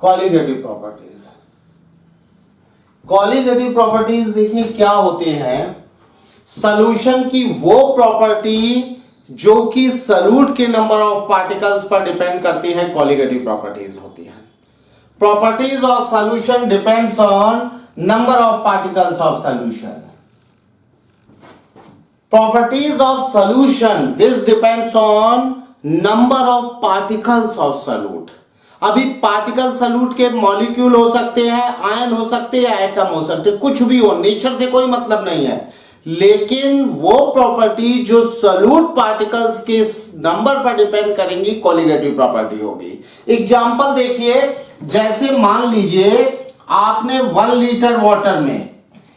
Colligative properties. Colligative properties देखिए क्या होते हैं, सॉल्यूशन की वो प्रॉपर्टी जो कि सॉल्यूट के नंबर ऑफ पार्टिकल्स पर डिपेंड करती है, कॉलिगेटिव प्रॉपर्टीज होती है। Properties of solution depends on number of particles of solution. Properties of solution which depends on number of particles of solute. अभी पार्टिकल सॉल्यूट के मॉलिक्यूल हो सकते हैं, आयन हो सकते हैं, एटम हो सकते हैं, कुछ भी हो, नेचर से कोई मतलब नहीं है, लेकिन वो प्रॉपर्टी जो सॉल्यूट पार्टिकल्स के नंबर पर डिपेंड करेंगी, कॉलिगेटिव प्रॉपर्टी होगी। एग्जांपल देखिए, जैसे मान लीजिए आपने 1 लीटर वाटर में,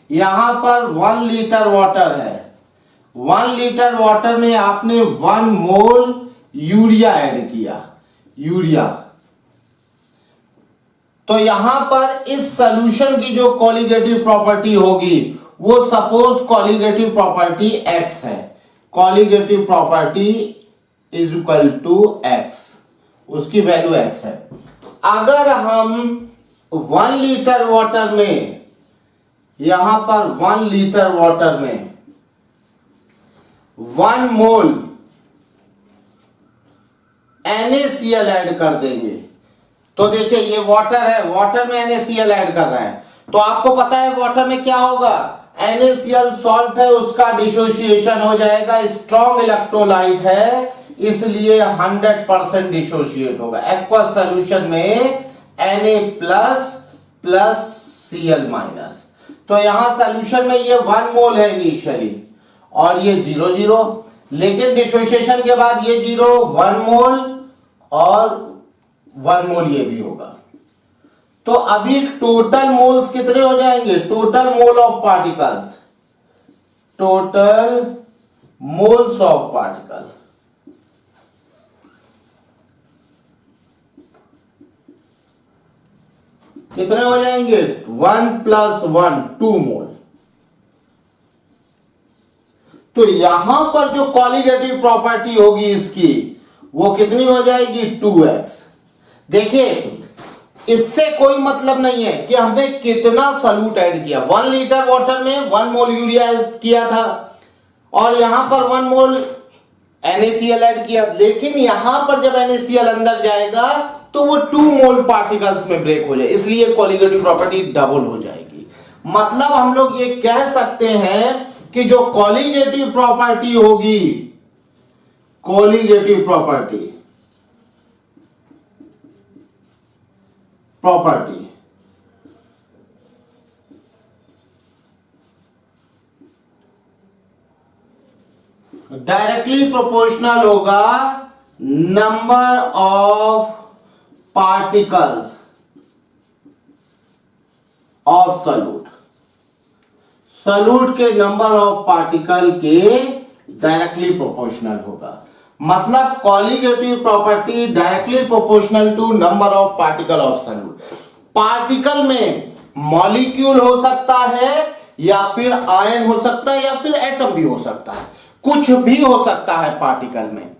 यहां पर 1 लीटर वाटर है, 1 लीटर वाटर में आपने 1 मोल यूरिया ऐड किया, यूरिया, तो यहां पर इस सॉल्यूशन की जो कॉलिगेटिव प्रॉपर्टी होगी वो सपोज कॉलिगेटिव प्रॉपर्टी x है, colligative property is equal to x, उसकी वैल्यू x है। अगर हम 1 लीटर वाटर में, यहां पर 1 लीटर वाटर में 1 मोल NaCl ऐड कर देंगे, तो देखिए ये वाटर है, वाटर में NaCl ऐड कर रहे हैं, तो आपको पता है वाटर में क्या होगा, NaCl सॉल्ट है, उसका डिसोसिएशन हो जाएगा, स्ट्रॉन्ग इलेक्ट्रोलाइट है, इसलिए 100% डिसोसिएट होगा। एक्वस सॉल्यूशन में Na प्लस Cl माइनस, तो यहां सॉल्यूशन में ये 1 मोल है इनिशियली और ये 0 लेकिन डिसोसिएशन के बाद ये 1 मोल और 1 मोल ये भी होगा। तो अभी टोटल मोल्स कितने हो जाएंगे, total mole of particles, total moles of particle कितने हो जाएंगे, 1 + 1 2 मोल। तो यहां पर जो कॉलिगेटिव प्रॉपर्टी होगी इसकी वो कितनी हो जाएगी, 2x। देखिए इससे कोई मतलब नहीं है कि हमने कितना सॉल्यूट ऐड किया, 1 लीटर वाटर में 1 मोल यूरिया ऐड किया था और यहां पर 1 मोल NaCl ऐड किया, लेकिन यहां पर जब NaCl अंदर जाएगा तो वो 2 मोल पार्टिकल्स में ब्रेक हो जाए, इसलिए कॉलिगेटिव प्रॉपर्टी डबल हो जाएगी। मतलब हम लोग ये कह सकते हैं कि जो कॉलिगेटिव प्रॉपर्टी होगी, कॉलिगेटिव प्रॉपर्टी डायरेक्टली प्रोपोर्शनल होगा number of particles of solute, solute के नंबर ऑफ पार्टिकल के डायरेक्टली प्रोपोर्शनल होगा। मतलब colligative property directly proportional to number of particle of solute. Particle में मॉलिक्यूल हो सकता है या फिर आयन हो सकता है या फिर एटम भी हो सकता है, कुछ भी हो सकता है पार्टिकल में।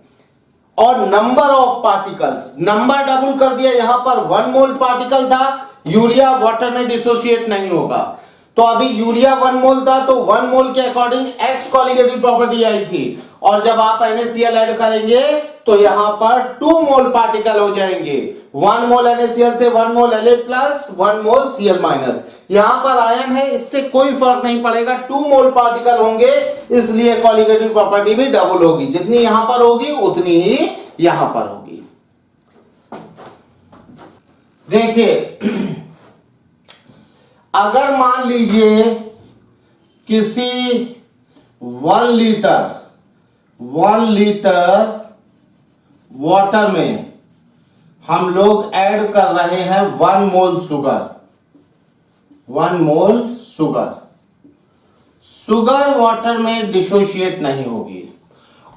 और number of particles, number double कर दिया, यहां पर 1 मोल पार्टिकल था, यूरिया वाटर में डिसोसिएट नहीं होगा, तो अभी यूरिया 1 मोल था तो 1 मोल के अकॉर्डिंग x कॉलिगेटिव प्रॉपर्टी आई थी, और जब आप NaCl ऐड करेंगे तो यहां पर 2 मोल पार्टिकल हो जाएंगे, 1 मोल NaCl से 1 मोल Na प्लस 1 मोल Cl माइनस। यहां पर आयन है, इससे कोई फर्क नहीं पड़ेगा, 2 मोल पार्टिकल होंगे, इसलिए कॉलिगेटिव प्रॉपर्टी भी डबल होगी, जितनी यहां पर होगी उतनी ही यहां पर होगी। देखिए अगर मान लीजिए किसी 1 लीटर वाटर में हम लोग ऐड कर रहे हैं 1 मोल शुगर, 1 मोल शुगर, शुगर वाटर में डिसोशिएट नहीं होगी,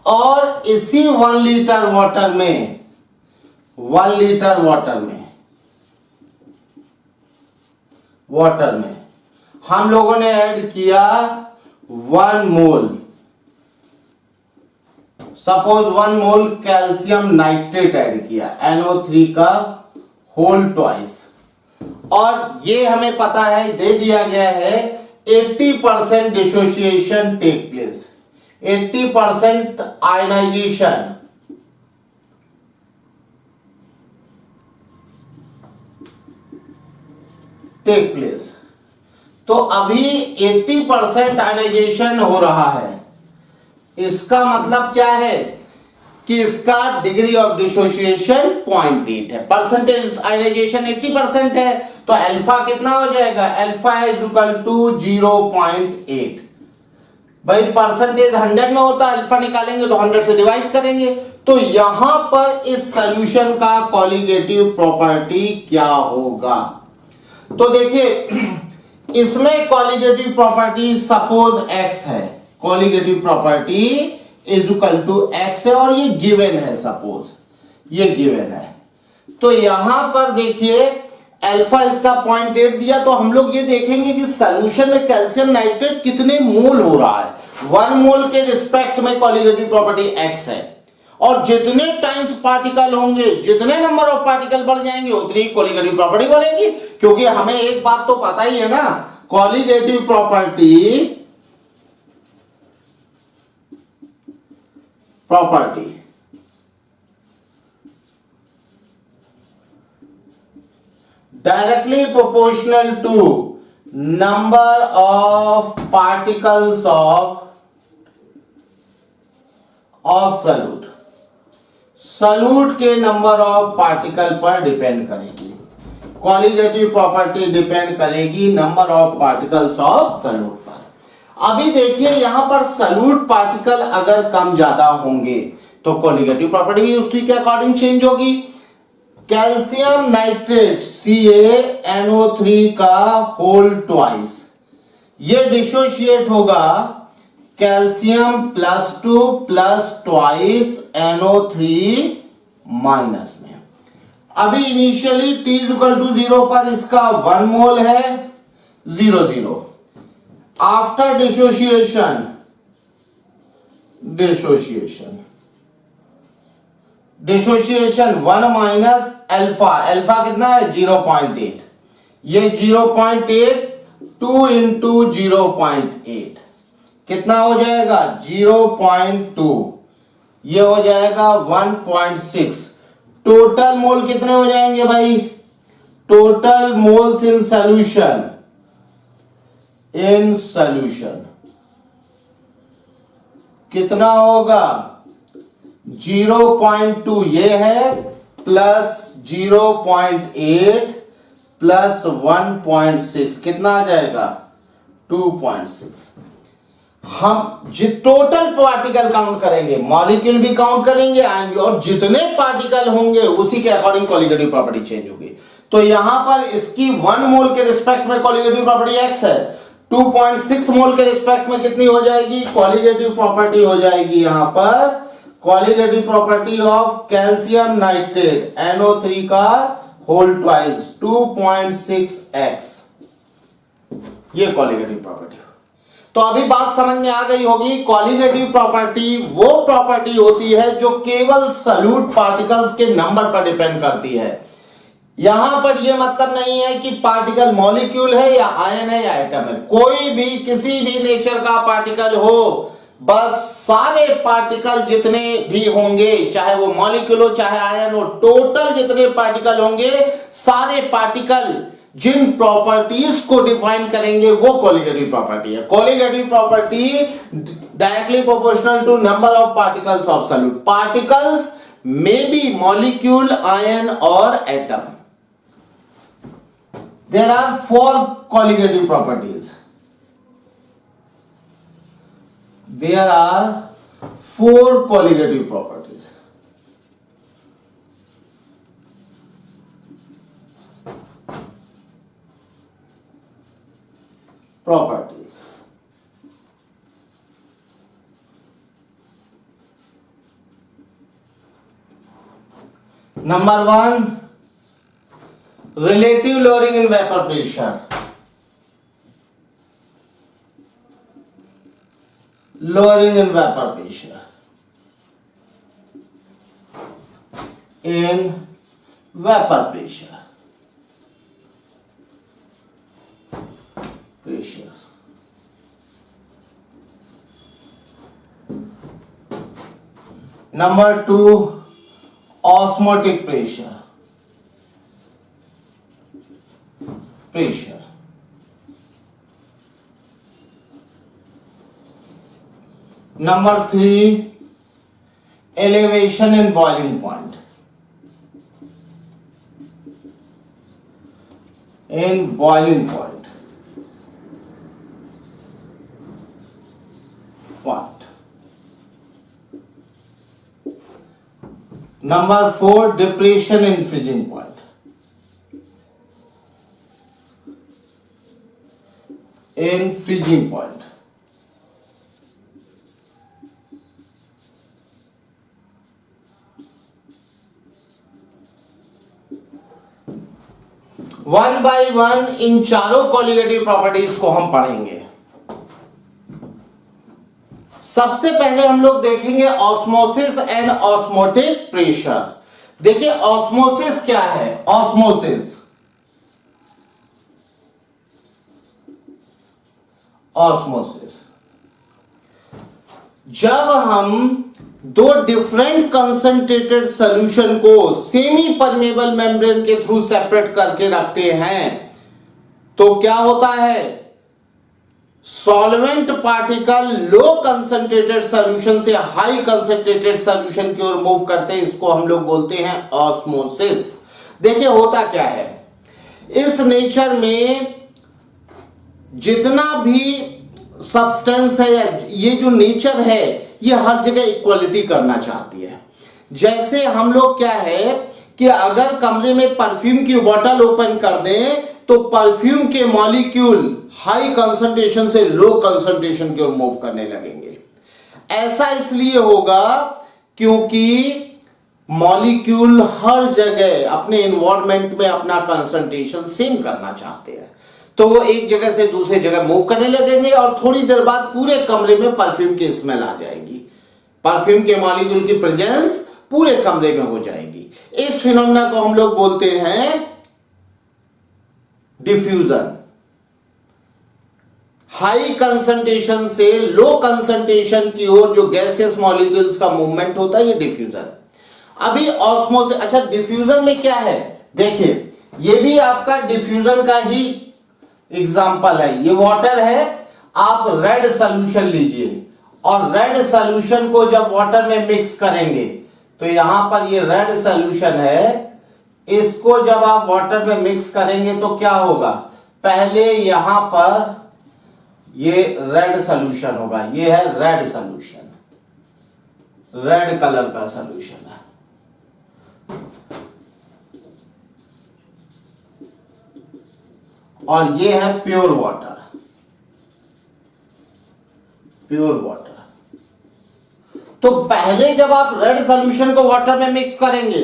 और इसी 1 लीटर वाटर में, 1 लीटर वाटर में हम लोगों ने ऐड किया 1 मोल, सपोज 1 मोल कैल्शियम नाइट्रेट ऐड किया, NO3 का होल ट्वाइस, और ये हमें पता है, दे दिया गया है 80% dissociation take place, 80% ionization take place. तो अभी 80% आयनाइजेशन हो रहा है, इसका मतलब क्या है कि इसका डिग्री ऑफ डिसोसिएशन 0.8 है। परसेंटेज आयनाइजेशन 80% है, तो अल्फा कितना हो जाएगा, अल्फा इज इक्वल टू 0.8। भाई परसेंटेज 100 में होता, अल्फा निकालेंगे तो 100 से डिवाइड करेंगे। तो यहां पर इस सॉल्यूशन का कॉलिगेटिव प्रॉपर्टी क्या होगा, तो देखिए इसमें कॉलिगेटिव प्रॉपर्टी सपोज x है, colligative property is equal to x है और ये गिवन है, सपोज ये गिवन है। तो यहां पर देखिए अल्फा इसका 0.8 दिया, तो हम लोग ये देखेंगे कि सॉल्यूशन में कैल्शियम नाइट्रेट कितने मोल हो रहा है। 1 मोल के रिस्पेक्ट में कॉलिगेटिव प्रॉपर्टी x है, और जितने टाइम्स पार्टिकल होंगे, जितने नंबर ऑफ पार्टिकल बढ़ जाएंगे, उतनी कॉलिगेटिव प्रॉपर्टी बढ़ेगी। क्योंकि हमें एक बात तो पता ही है ना, colligative property directly proportional to number of particles of solute, solute के नंबर ऑफ पार्टिकल पर डिपेंड करेगी। कॉलिगेटिव प्रॉपर्टी डिपेंड करेगी number of particles of solute पर। अभी देखिए यहां पर सॉल्यूट पार्टिकल अगर कम ज्यादा होंगे तो कॉलिगेटिव प्रॉपर्टी भी उसी के अकॉर्डिंग चेंज होगी। कैल्शियम नाइट्रेट CaNO3 का होल ट्वाइस, ये डिसोशिएट होगा calcium +2 plus twice NO3 minus में। अभी इनिशियली T=0 पर इसका 1 मोल है, 0 after dissociation dissociation 1 minus alpha, alpha कितना है 0.8, ये 0.8 2 इंटू 0.8 कितना हो जाएगा 0.2, ये हो जाएगा 1.6। टोटल मोल कितने हो जाएंगे भाई, टोटल मोल्स इन सॉल्यूशन कितना होगा 0.2, ये है प्लस 0.8 प्लस 1.6 कितना आ जाएगा 2.6। हम टोटल पार्टिकल काउंट करेंगे, मॉलिक्यूल भी काउंट करेंगे आएंगे, और जितने पार्टिकल होंगे उसी के अकॉर्डिंग कॉलिगेटिव प्रॉपर्टी चेंज होगी। तो यहां पर इसकी 1 मोल के रिस्पेक्ट में कॉलिगेटिव प्रॉपर्टी x है, 2.6 मोल के रिस्पेक्ट में कितनी हो जाएगी कॉलिगेटिव प्रॉपर्टी, हो जाएगी यहां पर colligative property of calcium nitrate NO3 का होल ट्वाइस 2.6x, ये कॉलिगेटिव प्रॉपर्टी। तो अभी बात समझ में आ गई होगी, कॉलिगेटिव प्रॉपर्टी वो प्रॉपर्टी होती है जो केवल सॉल्यूट पार्टिकल्स के नंबर पर डिपेंड करती है। यहां पर यह मतलब नहीं है कि पार्टिकल मॉलिक्यूल है या आयन है या एटम है, कोई भी किसी भी नेचर का पार्टिकल हो, बस सारे पार्टिकल जितने भी होंगे, चाहे वो मॉलिक्यूल हो चाहे आयन हो, टोटल जितने पार्टिकल होंगे, सारे पार्टिकल जिन प्रॉपर्टीज को डिफाइन करेंगे वो कॉलिगेटिव प्रॉपर्टी है। Colligative property directly proportional to number of particles of solute, particles may be molecule, ion और atom. There are 4 colligative properties. There are 4 colligative properties. Number 1, relative lowering in vapor pressure. Lowering in vapor pressure. In vapor pressure. pressure. Number 2, osmotic pressure. Number 3, elevation and boiling point. In boiling point. Number 4, depression in freezing point. In freezing point. One by one in चारों colligative properties को हम पढ़ेंगे। सबसे पहले हम लोग देखेंगे osmosis and osmotic pressure. देखिए ऑस्मोसिस क्या है। ऑस्मोसिस जब हम दो डिफरेंट कंसंट्रेटेड सॉल्यूशन को सेमी परमेबल मेम्ब्रेन के थ्रू सेपरेट करके रखते हैं तो क्या होता है, सॉल्वेंट पार्टिकल लो कंसंट्रेटेड सॉल्यूशन से हाई कंसंट्रेटेड सॉल्यूशन की ओर मूव करते हैं। इसको हम लोग बोलते हैं ऑस्मोसिस। देखिए होता क्या है, इस नेचर में जितना भी सब्सटेंस है या ये जो नेचर है ये हर जगह इक्वलिटी करना चाहती है। जैसे हम लोग क्या है कि अगर कमरे में परफ्यूम की बोतल ओपन कर दें तो परफ्यूम के मॉलिक्यूल हाई कंसंट्रेशन से लो कंसंट्रेशन की ओर मूव करने लगेंगे। ऐसा इसलिए होगा क्योंकि मॉलिक्यूल हर जगह अपने एनवायरनमेंट में अपना कंसंट्रेशन सेम करना चाहते हैं, तो वो एक जगह से दूसरी जगह मूव करने लगेंगे और थोड़ी देर बाद पूरे कमरे में परफ्यूम की स्मेल आ जाएगी। परफ्यूम के मॉलिक्यूल की प्रेजेंस पूरे कमरे में हो जाएगी। इस फिनोमेना को हम लोग बोलते हैं डिफ्यूजन। हाई कंसंट्रेशन से लो कंसंट्रेशन की ओर जो गैसियस मॉलिक्यूल्स का मूवमेंट होता है ये डिफ्यूजन। अभी ऑस्मोसिस, अच्छा डिफ्यूजन में क्या है, देखिए ये भी आपका डिफ्यूजन का ही एग्जाम्पल है। ये वाटर है, आप रेड सॉल्यूशन लीजिए और रेड सॉल्यूशन को जब वाटर में मिक्स करेंगे तो यहां पर ये रेड सॉल्यूशन है, इसको जब आप वाटर में मिक्स करेंगे तो क्या होगा, पहले यहां पर ये रेड सॉल्यूशन होगा, ये है रेड सॉल्यूशन, रेड कलर का सॉल्यूशन है। और ये है प्योर वाटर, प्योर वाटर। तो पहले जब आप रेड सॉल्यूशन को वाटर में मिक्स करेंगे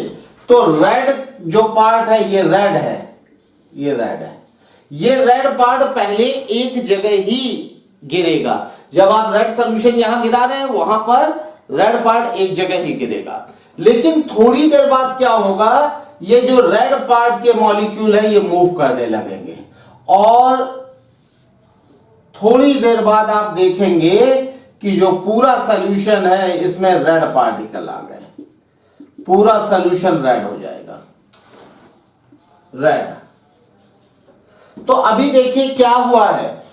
तो रेड जो पार्ट है ये रेड है, ये रेड है, ये रेड पार्ट पहले एक जगह ही गिरेगा। जब आप रेड सॉल्यूशन यहां गिरा रहे हैं वहां पर रेड पार्ट एक जगह ही गिरेगा। लेकिन थोड़ी देर बाद क्या होगा, ये जो रेड पार्ट के मॉलिक्यूल है ये मूव करने लगेंगे और थोड़ी देर बाद आप देखेंगे कि जो पूरा सॉल्यूशन है इसमें रेड पार्टिकल आ गए, पूरा सॉल्यूशन रेड हो जाएगा, रेड। तो अभी देखिए क्या हुआ है,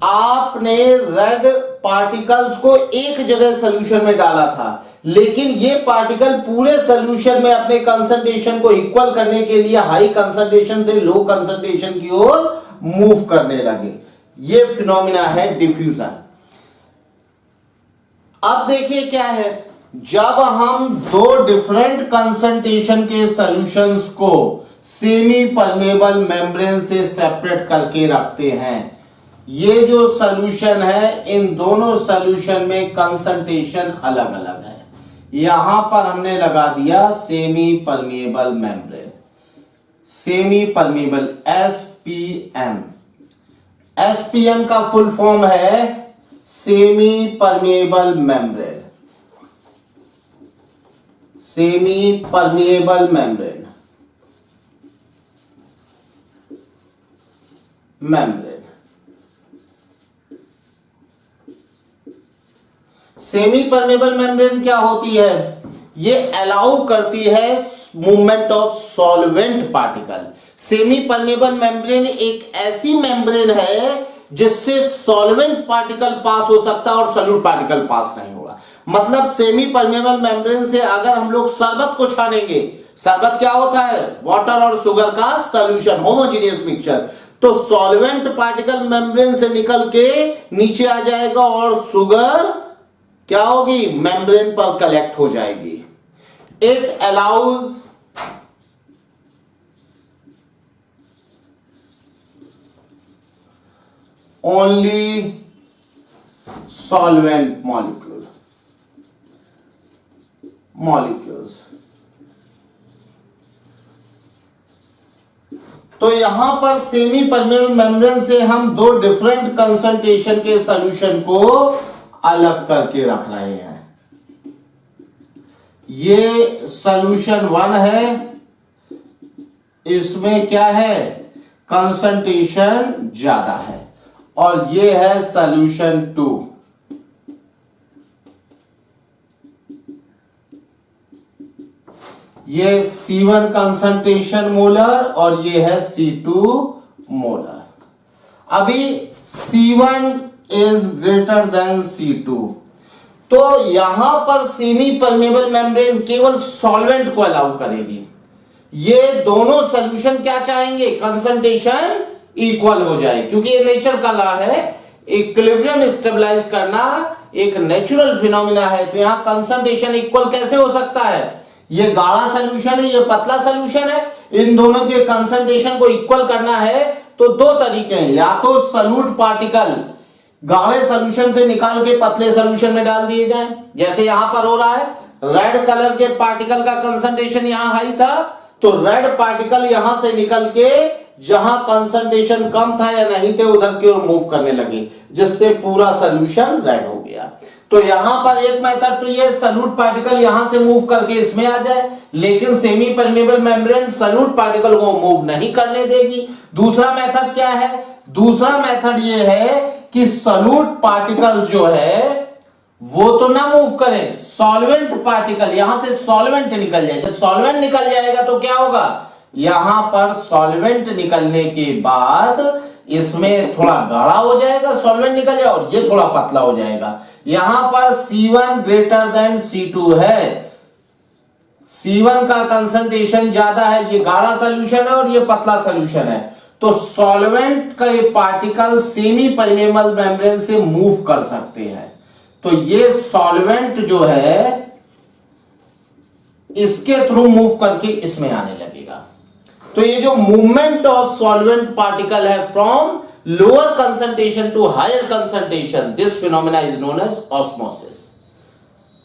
आपने रेड पार्टिकल्स को एक जगह सॉल्यूशन में डाला था, लेकिन ये पार्टिकल पूरे सॉल्यूशन में अपने कंसंट्रेशन को इक्वल करने के लिए हाई कंसंट्रेशन से लो कंसंट्रेशन की ओर मूव करने लगे। ये फिनोमिना है डिफ्यूजन। अब देखिए क्या है, जब हम दो डिफरेंट कंसंट्रेशन के सॉल्यूशंस को सेमी परमेबल मेम्ब्रेन से सेपरेट करके रखते हैं, ये जो सॉल्यूशन है इन दोनों सॉल्यूशन में कंसंट्रेशन अलग अलग है। यहां पर हमने लगा दिया semi permeable membrane, semi permeable SPM. SPM का फुल फॉर्म है semi permeable membrane, semi permeable membrane, membrane. Semi permeable membrane क्या होती है? ये अलाउ करती है movement of solvent particle. Semi permeable membrane एक ऐसी मेम्ब्रेन है जिससे सॉल्वेंट पार्टिकल पास हो सकता है और सॉल्यूट पार्टिकल पास नहीं होगा। मतलब सेमी परमेबल मेम्ब्रेन से अगर हम लोग शरबत को छानेंगे, शरबत क्या होता है? वाटर और शुगर का सॉल्यूशन, होमोजेनियस मिक्सचर। तो सॉल्वेंट पार्टिकल मेम्ब्रेन से निकल के नीचे आ जाएगा और शुगर क्या होगी? मेम्ब्रेन पर कलेक्ट हो जाएगी। It allows only solvent molecules. तो यहां पर सेमी परमेबल मेम्ब्रेन से हम दो डिफरेंट कंसंट्रेशन के सॉल्यूशन को अलग करके रख रहे हैं। ये सॉल्यूशन 1 है, इसमें क्या है? कंसंट्रेशन ज्यादा है। और ये है सॉल्यूशन 2, ये C1 कंसंट्रेशन मोलर और ये है C2 मोलर। अभी C1 is greater than C2, तो यहां पर सेमी परमेबल मेम्ब्रेन केवल सॉल्वेंट को अलाउ करेगी। ये दोनों सॉल्यूशन क्या चाहेंगे? कंसंट्रेशन इक्वल हो जाए, क्योंकि ये नेचर का लॉ है, इक्विलिब्रियम स्टेबलाइज करना एक नेचुरल फिनोमिना है। तो यहां कंसंट्रेशन इक्वल कैसे हो सकता है? ये गाढ़ा सॉल्यूशन है, ये पतला सॉल्यूशन है, इन दोनों के कंसंट्रेशन को इक्वल करना है तो दो तरीके हैं। या तो सॉल्यूट पार्टिकल गाढ़े सॉल्यूशन से निकाल के पतले सॉल्यूशन में डाल दिए जाएं, जैसे यहां पर हो रहा है। रेड कलर के पार्टिकल का कंसंट्रेशन यहां हाई था, तो रेड पार्टिकल यहां से निकल के जहां कंसंट्रेशन कम था या नहीं थे उधर की ओर मूव करने लगे, जिससे पूरा सॉल्यूशन रेड हो गया। तो यहां पर एक मेथड तो ये सॉल्यूट पार्टिकल यहां से मूव करके इसमें आ जाए, लेकिन semi permeable membrane solute particle को मूव नहीं करने देगी। दूसरा मेथड क्या है? दूसरा मेथड ये है कि सॉल्यूट पार्टिकल जो है वो तो ना मूव करें, सॉल्वेंट पार्टिकल यहां से सॉल्वेंट निकल जाए। जब सॉल्वेंट निकल जाएगा तो क्या होगा? यहां पर सॉल्वेंट निकलने के बाद इसमें थोड़ा गाढ़ा हो जाएगा, सॉल्वेंट निकल जाएगा, और ये थोड़ा पतला हो जाएगा। यहां पर C1 ग्रेटर देन C2 है, C1 का कंसंट्रेशन ज्यादा है, ये गाढ़ा सॉल्यूशन है और ये पतला सॉल्यूशन है। तो सॉल्वेंट का ये पार्टिकल सेमी परमेबल मेम्ब्रेन से मूव कर सकते हैं। तो ये सॉल्वेंट जो है इसके थ्रू मूव करके इसमें आने लगेगा। तो ये जो मूवमेंट ऑफ सॉल्वेंट पार्टिकल है from lower concentration to higher concentration, this phenomena is known as osmosis.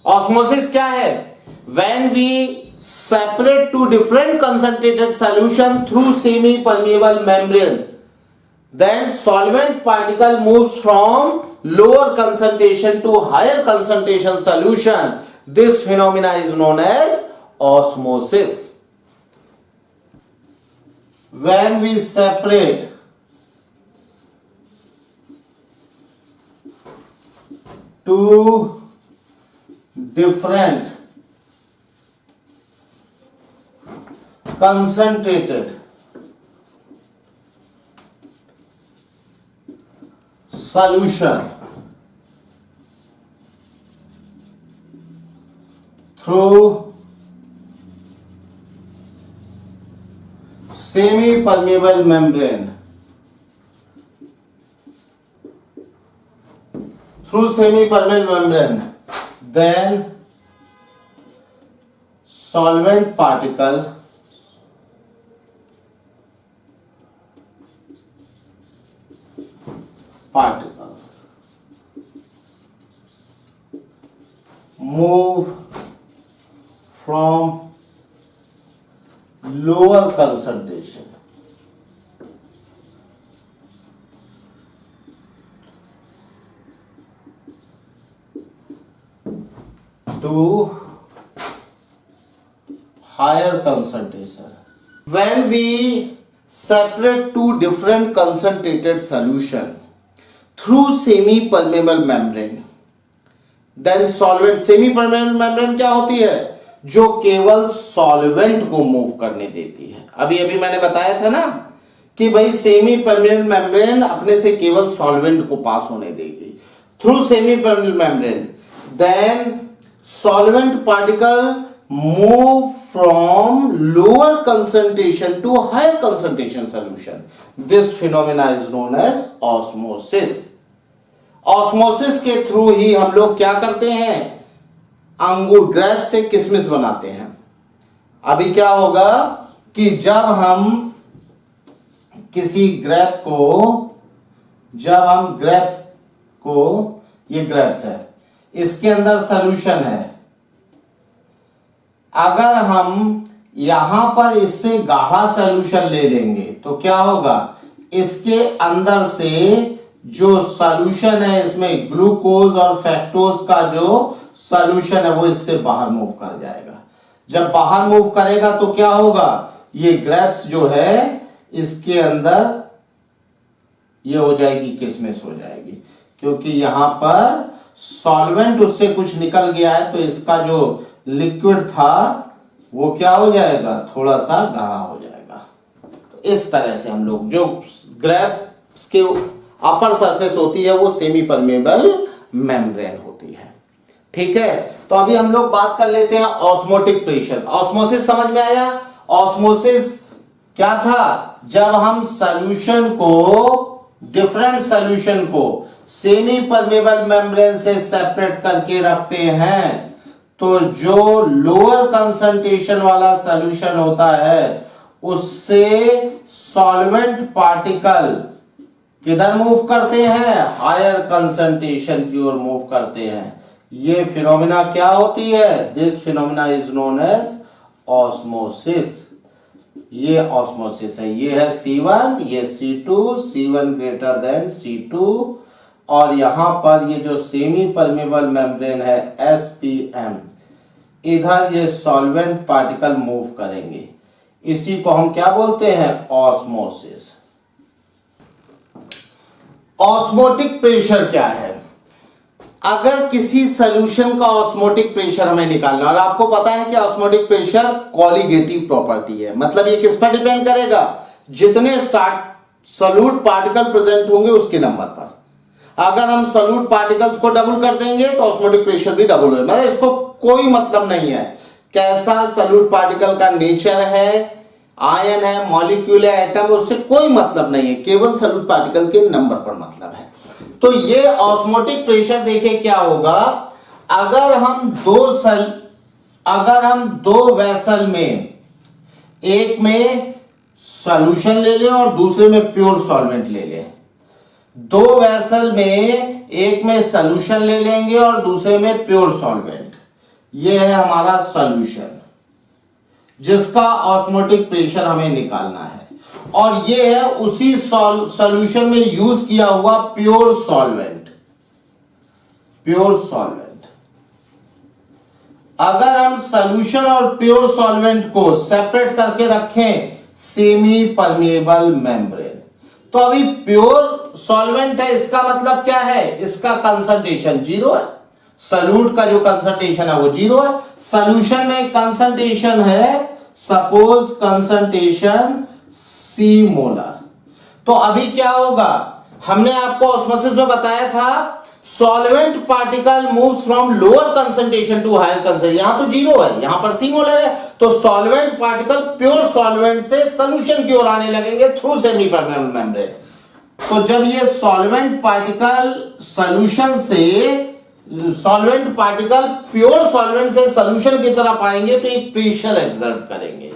Osmosis क्या है? When we separate two different concentrated solution through semi permeable membrane, then solvent particle moves from lower concentration to higher concentration solution. This phenomena is known as osmosis. When we separate two different concentrated solution through semi permeable membrane, then solvent particle move from lower concentration to higher concentration. When we separate two different concentrated solution through semi permeable membrane, then solvent, semi permeable membrane क्या होती है, जो केवल solvent को move करने देती है। अभी अभी मैंने बताया था ना कि भाई सेमी परमेबल मेम्ब्रेन अपने से केवल सॉल्वेंट को पास होने देगी through semi permeable membrane, then solvent particle move from lower concentration to higher concentration solution. This phenomena is known as osmosis. Osmosis के थ्रू ही हम लोग क्या करते हैं, अंगूर ग्रेप से किशमिश बनाते हैं। अभी क्या होगा कि जब हम किसी ग्रेप को ये ग्रेप्स है, इसके अंदर सॉल्यूशन है, अगर हम यहां पर इससे गाढ़ा सॉल्यूशन ले लेंगे तो क्या होगा, इसके अंदर से जो सॉल्यूशन है इसमें ग्लूकोज और फ्रक्टोज का जो सॉल्यूशन है वो इससे बाहर मूव कर जाएगा। जब बाहर मूव करेगा तो क्या होगा, ये ग्रेप्स जो है इसके अंदर ये हो जाएगी, किशमिश हो जाएगी, क्योंकि यहां पर सॉल्वेंट उससे कुछ निकल गया है तो इसका जो लिक्विड था वो क्या हो जाएगा, थोड़ा सा गाढ़ा हो जाएगा। तो इस तरह से हम लोग जो ग्रेप्स के अपर सरफेस होती है वो सेमी परमेबल मेम्ब्रेन होती है। ठीक है, तो अभी हम लोग बात कर लेते हैं ऑस्मोटिक प्रेशर। ऑस्मोसिस समझ में आया। ऑस्मोसिस क्या था, जब हम सॉल्यूशन को, डिफरेंट सॉल्यूशन को सेमी परमेबल मेम्ब्रेन से सेपरेट करके रखते हैं तो जो लोअर कंसंट्रेशन वाला सॉल्यूशन होता है उससे सॉल्वेंट पार्टिकल किधर मूव करते हैं, हायर कंसंट्रेशन की ओर मूव करते हैं। ये फिनोमेना क्या होती है, this phenomena is known as osmosis. ये ऑस्मोसिस है, ये है C1, ये C2, C1 greater than C2, और यहां पर ये जो सेमी परमेबल मेम्ब्रेन है SPM, इधर ये सॉल्वेंट पार्टिकल मूव करेंगे। इसी को हम क्या बोलते हैं, ऑस्मोसिस। ऑस्मोटिक प्रेशर क्या है, अगर किसी सॉल्यूशन का ऑस्मोटिक प्रेशर हमें निकालना, और आपको पता है कि ऑस्मोटिक प्रेशर कॉलिगेटिव प्रॉपर्टी है, मतलब ये किस पर डिपेंड करेगा, जितने सॉल्यूट पार्टिकल प्रेजेंट होंगे उसके नंबर पर। अगर हम सॉल्यूट पार्टिकल्स को डबल कर देंगे तो ऑस्मोटिक प्रेशर भी डबल होगा। मतलब इसको कोई मतलब नहीं है कैसा सॉल्यूट पार्टिकल का नेचर है, आयन है, मॉलिक्यूल है, एटम, उससे कोई मतलब नहीं है, केवल सॉल्यूट पार्टिकल के नंबर पर मतलब है। तो ये ऑस्मोटिक प्रेशर देखिए क्या होगा, अगर हम दो वेसल में, एक में सॉल्यूशन ले लें और दूसरे में प्योर सॉल्वेंट ले लें, दो वेसल में एक में सॉल्यूशन ले लेंगे और दूसरे में प्योर सॉल्वेंट, ये है हमारा सॉल्यूशन जिसका ऑस्मोटिक प्रेशर हमें निकालना है, और ये है उसी सॉल्यूशन में यूज किया हुआ प्योर सॉल्वेंट। अगर हम सॉल्यूशन और प्योर सॉल्वेंट को सेपरेट करके रखें सेमी परमेबल मेम्ब्रेन, तो अभी प्योर सॉल्वेंट है, इसका मतलब क्या है, इसका कंसंट्रेशन जीरो है, सॉल्यूट का जो कंसंट्रेशन है वो जीरो है, सॉल्यूशन में कंसंट्रेशन है सपोज कंसंट्रेशन C मोलर। तो अभी क्या होगा, हमने आपको ऑस्मोसिस में बताया था solvent particle moves from lower concentration to higher concentration, यहां तो जीरो है, यहां पर C मोलर है, तो सॉल्वेंट पार्टिकल प्योर सॉल्वेंट से सॉल्यूशन की ओर आने लगेंगे थ्रू सेमी परमेबल मेम्ब्रेन। तो जब ये सॉल्वेंट पार्टिकल सॉल्यूशन से, सॉल्वेंट पार्टिकल प्योर सॉल्वेंट से सॉल्यूशन की तरफ आएंगे तो एक प्रेशर एक्सर्ट करेंगे,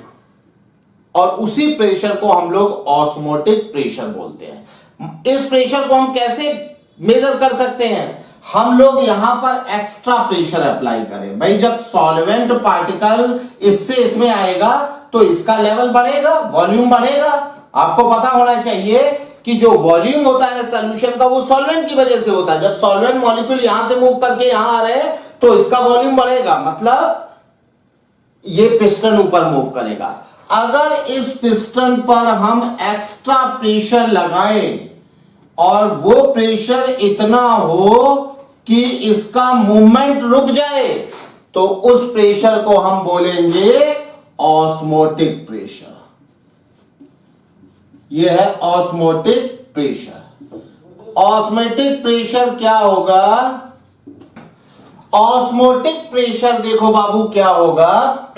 और उसी प्रेशर को हम लोग ऑस्मोटिक प्रेशर बोलते हैं। इस प्रेशर को हम कैसे मेजर कर सकते हैं, हम लोग यहां पर एक्स्ट्रा प्रेशर अप्लाई करें। भाई जब सॉल्वेंट पार्टिकल इससे इसमें आएगा तो इसका लेवल बढ़ेगा, वॉल्यूम बढ़ेगा। आपको पता होना चाहिए कि जो वॉल्यूम होता है सॉल्यूशन का वो सॉल्वेंट की वजह से होता है। जब सॉल्वेंट मॉलिक्यूल यहां से मूव करके यहां आ रहे हैं तो इसका वॉल्यूम बढ़ेगा, मतलब ये पिस्टन ऊपर मूव करेगा। अगर इस पिस्टन पर हम एक्स्ट्रा प्रेशर लगाएं और वो प्रेशर इतना हो कि इसका मूवमेंट रुक जाए तो उस प्रेशर को हम बोलेंगे ऑस्मोटिक प्रेशर। यह है ऑस्मोटिक प्रेशर। ऑस्मोटिक प्रेशर क्या होगा? ऑस्मोटिक प्रेशर देखो बाबू क्या होगा,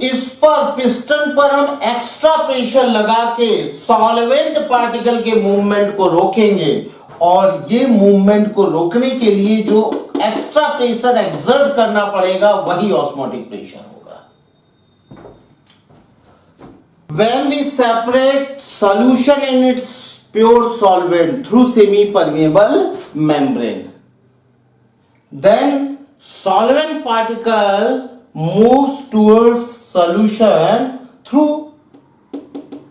इस पर पिस्टन पर हम एक्स्ट्रा प्रेशर लगा के सॉल्वेंट पार्टिकल के मूवमेंट को रोकेंगे, और ये मूवमेंट को रोकने के लिए जो एक्स्ट्रा प्रेशर एक्सर्ट करना पड़ेगा वही ऑस्मोटिक प्रेशर होगा। When we separate solution in its pure solvent through semi-permeable membrane, then solvent particle moves towards solution through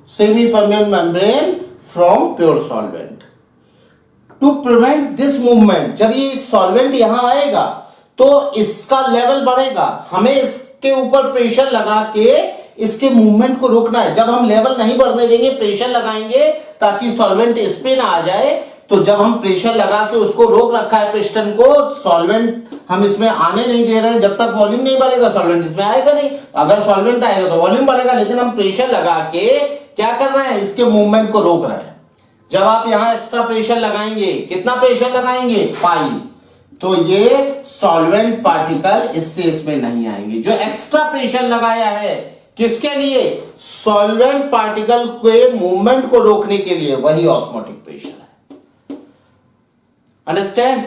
semi-permeable membrane from pure solvent. To prevent this movement, जब ये solvent यहां आएगा तो इसका लेवल बढ़ेगा, हमें इसके ऊपर प्रेशर लगा के इसके मूवमेंट को रोकना है। जब हम लेवल नहीं बढ़ने देंगे, प्रेशर लगाएंगे ताकि सॉल्वेंट इस पे ना आ जाए, तो जब हम प्रेशर लगा के उसको रोक रखा है पिस्टन को, सॉल्वेंट हम इसमें आने नहीं दे रहे हैं, जब तक वॉल्यूम नहीं बढ़ेगा सॉल्वेंट इसमें आएगा नहीं। अगर सॉल्वेंट आएगा तो वॉल्यूम बढ़ेगा, लेकिन हम प्रेशर लगा के क्या कर रहे हैं, इसके मूवमेंट को रोक रहे हैं। जब आप यहां एक्स्ट्रा प्रेशर लगाएंगे, कितना प्रेशर लगाएंगे? 5, तो ये सॉल्वेंट पार्टिकल इसमें नहीं आएंगे। जो एक्स्ट्रा प्रेशर लगाया है किसके लिए? सॉल्वेंट पार्टिकल के मूवमेंट को रोकने के लिए, वही ऑस्मोटिक प्रेशर है। अंडरस्टैंड?